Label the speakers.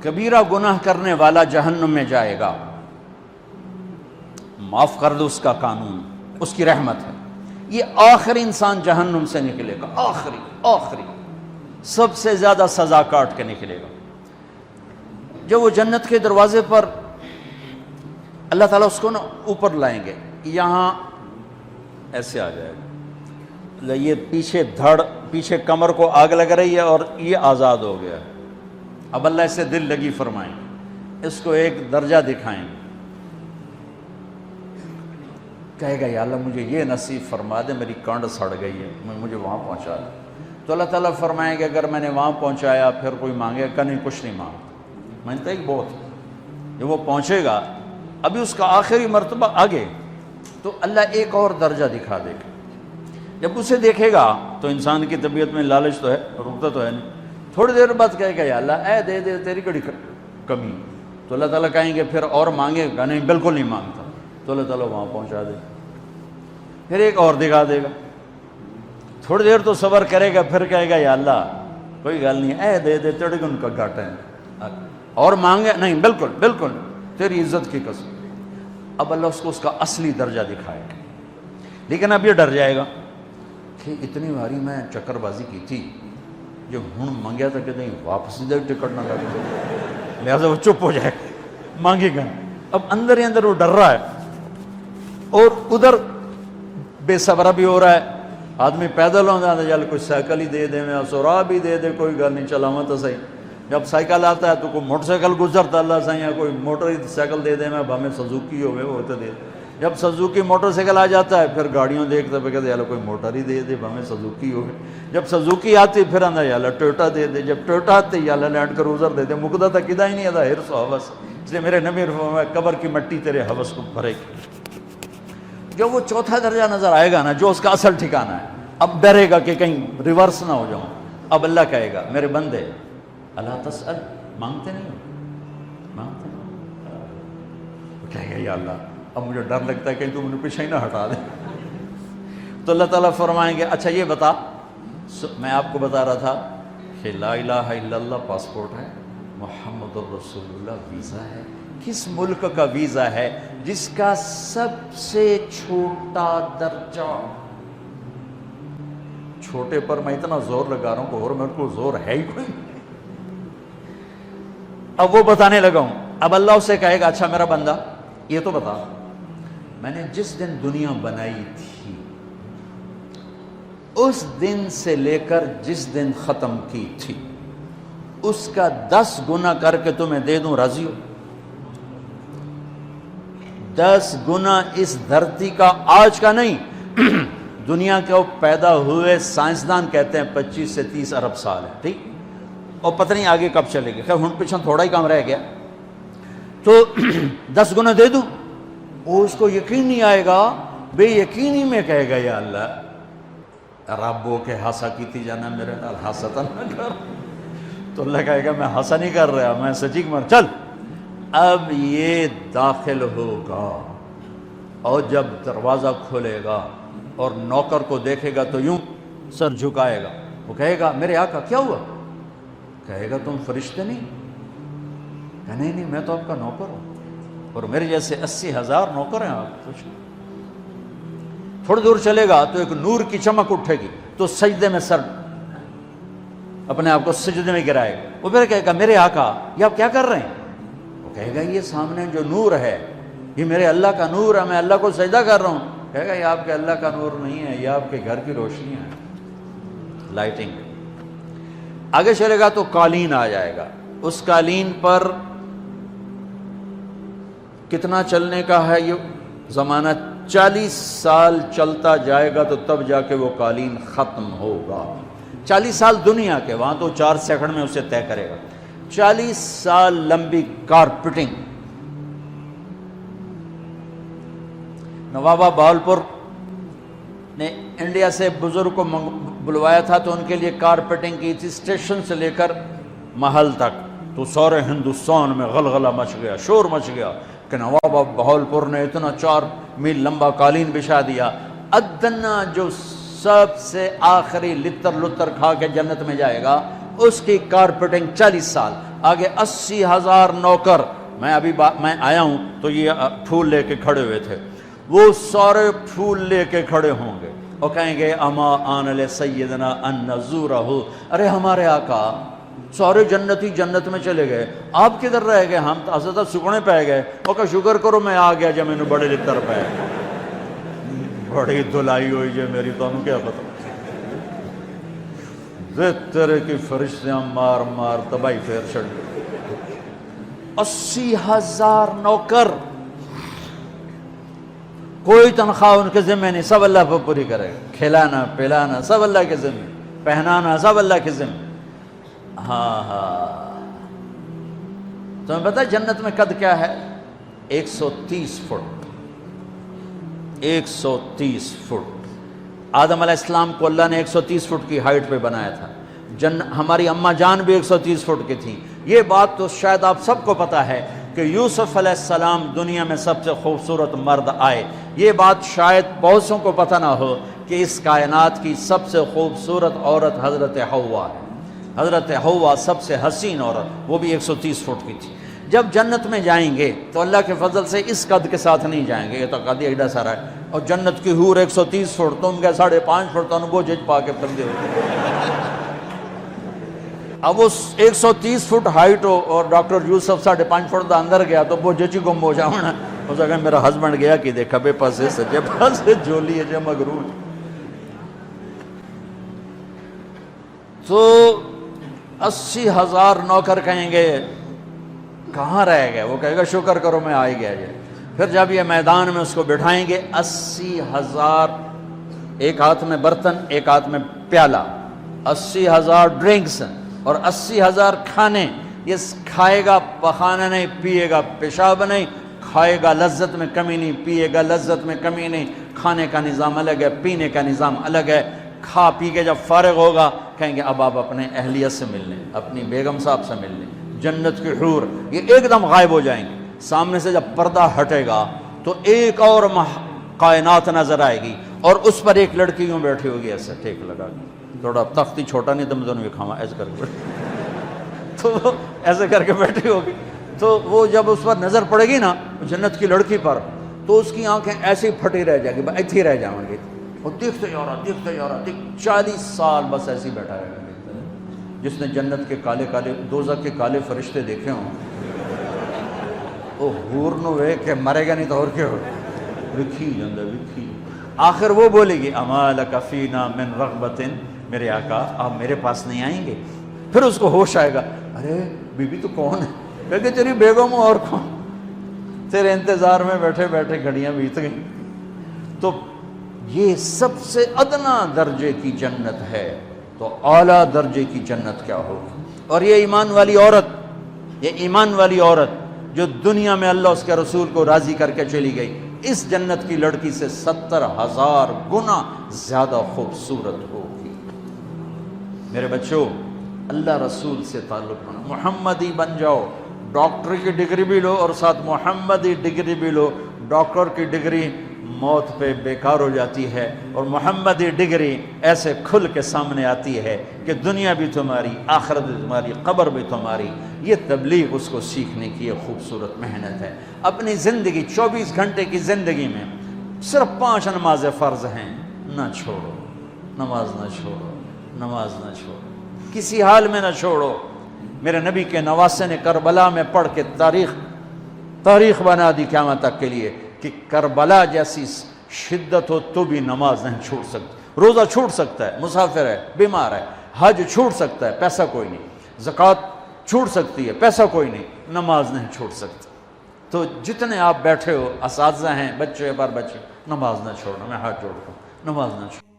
Speaker 1: کبیرہ گناہ کرنے والا جہنم میں جائے گا، معاف کر دو، اس کا قانون، اس کی رحمت ہے۔ یہ آخری انسان جہنم سے نکلے گا، آخری سب سے زیادہ سزا کاٹ کے نکلے گا۔ جب وہ جنت کے دروازے پر اللہ تعالیٰ اس کو نا اوپر لائیں گے، یہاں ایسے آ جائے گا، یہ پیچھے کمر کو آگ لگ رہی ہے اور یہ آزاد ہو گیا ہے۔ اب اللہ اسے دل لگی فرمائیں، اس کو ایک درجہ دکھائیں، کہے گا یا اللہ مجھے یہ نصیب فرما دے، میری کانڈ سڑ گئی ہے، مجھے وہاں پہنچا دے۔ تو اللہ تعالیٰ فرمائیں گے اگر میں نے وہاں پہنچایا پھر کوئی مانگے کہ نہیں، کچھ نہیں مانگتا، میں نے کہا بہت۔ جب وہ پہنچے گا، ابھی اس کا آخری مرتبہ آگے، تو اللہ ایک اور درجہ دکھا دے گا۔ جب اسے دیکھے گا تو انسان کی طبیعت میں لالچ تو ہے، رکتا تو ہے نہیں، تھوڑی دیر بعد کہے گا یا اللہ اے دے دے، تیری کڑی کمی۔ تو اللہ تعالیٰ کہیں گے پھر اور مانگے گا؟ نہیں، بالکل نہیں مانگتا۔ تو اللہ تعالیٰ وہاں پہنچا دے، پھر ایک اور دکھا دے گا، تھوڑی دیر تو صبر کرے گا، پھر کہے گا یا اللہ کوئی گل نہیں، اے دے دے، تیری ان کا گھاٹا ہے، اور مانگے؟ نہیں، بالکل تیری عزت کی قسم۔ اب اللہ اس کو اس کا اصلی درجہ دکھائے گا، لیکن اب یہ ڈر جائے گا کہ اتنی باری میں چکر بازی کی تھی، جو ہوں مانگیا تھا کہ نہیں واپس دے، ٹکٹ نہ لگے، لہٰذا وہ چپ ہو جائے، مانگے گا۔ اب اندر ہی اندر وہ ڈر رہا ہے، اور ادھر بے صبرہ بھی ہو رہا ہے۔ آدمی پیدل ہو جاتا ہے، چل کوئی سائیکل ہی دے دے، میں سورا بھی دے دے، کوئی گل نہیں، چلاواں تو صحیح۔ جب سائیکل آتا ہے تو کوئی موٹر سائیکل گزرتا اللہ صحیح ہے، کوئی موٹر سائیکل دے دے، میں بھامے سزوکی ہوئے وہ تو دے دے۔ جب سزوکی موٹر سائیکل آ جاتا ہے پھر گاڑیوں دیکھتے پہ کہتے یار کوئی موٹر ہی دے دے، بھامے سزوکی ہوئے۔ جب سزوکی آتی پھر آندہ یا اللہ ٹویوٹا دے دے، جب ٹویوٹا آتے یا اللہ لینڈ کروزر دے دے، مقدہ تک کدا ہی نہیں آتا حرص و حوث۔ اس لیے میرے نبی فرمایا قبر کی مٹی تیرے حوث کو بھرے گی۔ جب وہ چوتھا درجہ نظر آئے گا نا، جو اس کا اصل ٹھکانہ ہے، اب ڈرے گا کہ کہیں ریورس نہ ہو جاؤں۔ اب اللہ کہے گا میرے بندے اللہ تسأل، مانگتے نہیں ہو، مانگتے نہیں، کہے گا یا اللہ اب مجھے ڈر لگتا ہے کہ تم مجھے پیچھے ہی نہ ہٹا دے۔ تو اللہ تعالیٰ فرمائیں گے اچھا یہ بتا، میں آپ کو بتا رہا تھا کہ لا الہ الا اللہ پاسپورٹ ہے، محمد الرسول اللہ ویزا ہے۔ کس ملک کا ویزا ہے؟ جس کا سب سے چھوٹا درجہ، چھوٹے پر میں اتنا زور لگا رہا ہوں کہ اور میرے کو زور ہے ہی کوئی۔ اب وہ بتانے لگا ہوں، اب اللہ اسے کہے گا اچھا میرا بندہ یہ تو بتا، میں نے جس دن دنیا بنائی تھی اس دن سے لے کر جس دن ختم کی تھی اس کا 10 گنا کر کے تمہیں دے دوں، راضی ہو؟ 10 گنا اس دھرتی کا، آج کا نہیں، دنیا کے وہ پیدا ہوئے سائنسدان کہتے ہیں 25 سے 30 ارب سال ہے، ٹھیک، اور پتہ نہیں آگے کب چلے گی، خیر ہن پیچھے تھوڑا ہی کام رہ گیا، تو 10 گنا دے دوں۔ وہ اس کو یقین نہیں آئے گا، بے یقینی میں کہے گا یا اللہ ربو کے ہاسا کیتی جانا میرے نال، ہاسا نہ کر۔ تو اللہ کہے گا میں ہاسا نہیں کر رہا، میں سچی مر، چل۔ اب یہ داخل ہوگا اور جب دروازہ کھولے گا اور نوکر کو دیکھے گا تو یوں سر جھکائے گا، وہ کہے گا میرے آقا کیا ہوا؟ کہے گا تم فرشتے نہیں؟ کہ نہیں میں تو آپ کا نوکر ہوں، اور میرے جیسے 80,000 نوکر ہیں آپ کچھ۔ تھوڑی دور چلے گا تو ایک نور کی چمک اٹھے گی تو سجدے میں سر، اپنے آپ کو سجدے میں گرائے گا۔ وہ پھر کہے گا میرے آقا یہ آپ کیا کر رہے ہیں؟ وہ کہے گا یہ سامنے جو نور ہے یہ میرے اللہ کا نور ہے، میں اللہ کو سجدہ کر رہا ہوں۔ کہے گا یہ آپ کے اللہ کا نور نہیں ہے، یہ آپ کے گھر کی روشنی ہے، لائٹنگ۔ آگے چلے گا تو قالین آ جائے گا، اس قالین پر کتنا چلنے کا ہے یہ زمانہ؟ 40 سال چلتا جائے گا تو تب جا کے وہ قالین ختم ہوگا۔ 40 سال دنیا کے، وہاں تو 4 سیکنڈ میں اسے طے کرے گا۔ 40 سال لمبی کارپیٹنگ۔ نوابہ بہاولپور نے انڈیا سے بزرگ کو بلوایا تھا تو ان کے لیے کارپیٹنگ کی تھی، اسٹیشن سے لے کر محل تک، تو سارے ہندوستان میں غلغلہ مچ گیا، شور مچ گیا کہ نواب بہاولپور نے اتنا 4 میل لمبا قالین بچھا دیا۔ ادنا جو سب سے آخری لتر لتر کھا کے جنت میں جائے گا اس کی کارپیٹنگ 40 سال۔ آگے 80,000 نوکر، میں ابھی میں آیا ہوں تو یہ پھول لے کے کھڑے ہوئے تھے، وہ سارے پھول لے کے کھڑے ہوں گے اور کہیں گے اما آن لسیدنا ان نزورہ، ارے ہمارے آقا سارے جنتی جنت میں چلے گئے، آپ کدھر رہ گئے؟ ہم تو حضرت سکنے پہ گئے۔ وہ کہ شکر کرو میں آ گیا جب میں نے بڑے لتر پہ بڑی دلائی ہوئی جو میری، تو ہم کیا پتا تیرے کی فرشتیاں مار مار تباہی پھیر چھڑ گئے۔ 80,000 نوکر، کوئی تنخواہ ان کے ذمہ نہیں، سب اللہ پہ پوری کرے گا، کھلانا پلانا سب اللہ کے ذمہ، پہنانا سب اللہ کے ذمہ۔ ہاں تمہیں پتہ جنت میں قد کیا ہے؟ 130 فٹ، 130 فٹ۔ آدم علیہ السلام کو اللہ نے 130 فٹ کی ہائٹ پہ بنایا تھا، ہماری اماں جان بھی 130 فٹ کی تھی۔ یہ بات تو شاید آپ سب کو پتہ ہے کہ یوسف علیہ السلام دنیا میں سب سے خوبصورت مرد آئے، یہ بات شاید بہت سوں کو پتہ نہ ہو کہ اس کائنات کی سب سے خوبصورت عورت حضرت حوا ہے۔ حضرت حوا سب سے حسین عورت، وہ بھی 130 فٹ کی تھی۔ جب جنت میں جائیں گے تو اللہ کے فضل سے اس قد کے ساتھ نہیں جائیں گے، یہ تو قد ایڈا سارا ہے، اور جنت کی حور 130 فٹ، تم کیا 5.5 فٹ، تو وہ جج پا کے پردے ہوتے۔ اب وہ 130 فٹ ہائٹ ہو اور ڈاکٹر یوسف 5.5 فٹ دا اندر گیا تو وہ جچی گم ہو جاؤنا، اس اگر میرا ہسبینڈ گیا کہ دیکھا بے پاسے سجے پاسے جولی ہے جو مغرور۔ تو 80,000 نوکر کہیں گے کہاں رہ گئے؟ وہ کہے گا شکر کرو میں آ ہی گیا جائے۔ پھر جب یہ میدان میں اس کو بٹھائیں گے، 80,000، ایک ہاتھ میں برتن ایک ہاتھ میں پیالہ، 80,000 ڈرنکس اور 80,000 کھانے۔ یہ کھائے گا پخانا نہیں، پیے گا پیشاب نہیں، کھائے گا لذت میں کمی نہیں، پیے گا لذت میں کمی نہیں، کھانے کا نظام الگ ہے، پینے کا نظام الگ ہے۔ کھا پی کے جب فارغ ہوگا کہیں گے اب آپ اپنے اہلیت سے مل لیں، اپنی بیگم صاحب سے مل لیں۔ جنت کی حور یہ ایک دم غائب ہو جائیں گے، سامنے سے جب پردہ ہٹے گا تو ایک اور کائنات نظر آئے گی، اور اس پر ایک لڑکی یوں بیٹھی ہوگی ایسے ٹیک لگا کے، تھوڑا تختی چھوٹا نہیں تو میں دونوں کھاوا ایسے کر کے تو وہ ایسے کر کے بیٹھی ہوگی۔ تو وہ جب اس پر نظر پڑے گی نا جنت کی لڑکی پر، تو اس کی آنکھیں ایسی پھٹی رہ جائیں گی، ایتھی ہی رہ جائیں گی، وہ دیکھتے جا رہا 40 سال بس ایسے ہی بیٹھا رہے گا۔ جس نے جنت کے کالے کالے دوزخ کے کالے فرشتے دیکھے ہوں، وہ حور نو وے کہ مرے گا نہیں تو اور کیا ہو، وکھی جندہ وکھی۔ آخر وہ بولے گی اما لک فینا من رغبت، میرے آقا آپ میرے پاس نہیں آئیں گے؟ پھر اس کو ہوش آئے گا، ارے بی بی تو کون ہے؟ کہے تیری بیگم ہوں، اور کون؟ تیرے انتظار میں بیٹھے بیٹھے گھڑیاں بیت گئیں۔ تو یہ سب سے ادنا درجے کی جنت ہے، تو اعلیٰ درجے کی جنت کیا ہوگی؟ اور یہ ایمان والی عورت، یہ ایمان والی عورت جو دنیا میں اللہ اس کے رسول کو راضی کر کے چلی گئی، اس جنت کی لڑکی سے 70,000 گنا زیادہ خوبصورت ہوگی۔ میرے بچوں، اللہ رسول سے تعلق بنا، محمدی بن جاؤ، ڈاکٹر کی ڈگری بھی لو اور ساتھ محمدی ڈگری بھی لو۔ ڈاکٹر کی ڈگری موت پہ بیکار ہو جاتی ہے، اور محمدی ڈگری ایسے کھل کے سامنے آتی ہے کہ دنیا بھی تمہاری، آخرت بھی تمہاری، قبر بھی تمہاری۔ یہ تبلیغ اس کو سیکھنے کی ایک خوبصورت محنت ہے۔ اپنی زندگی 24 گھنٹے کی زندگی میں صرف 5 نمازیں فرض ہیں، نہ چھوڑو، نماز نہ چھوڑو، نماز نہ چھوڑو، کسی حال میں نہ چھوڑو۔ میرے نبی کے نواسے نے کربلا میں پڑھ کے تاریخ بنا دی قیامت تک کے لیے کہ کربلا جیسی شدت ہو تو بھی نماز نہیں چھوڑ سکتی۔ روزہ چھوٹ سکتا ہے، مسافر ہے، بیمار ہے، حج چھوٹ سکتا ہے، پیسہ کوئی نہیں، زکوٰۃ چھوٹ سکتی ہے، پیسہ کوئی نہیں، نماز نہیں چھوٹ سکتی۔ تو جتنے آپ بیٹھے ہو، اساتذہ ہیں، بچے پر بچے، نماز نہ چھوڑنا، میں ہاتھ جوڑتا ہوں، نماز نہ چھوڑنا۔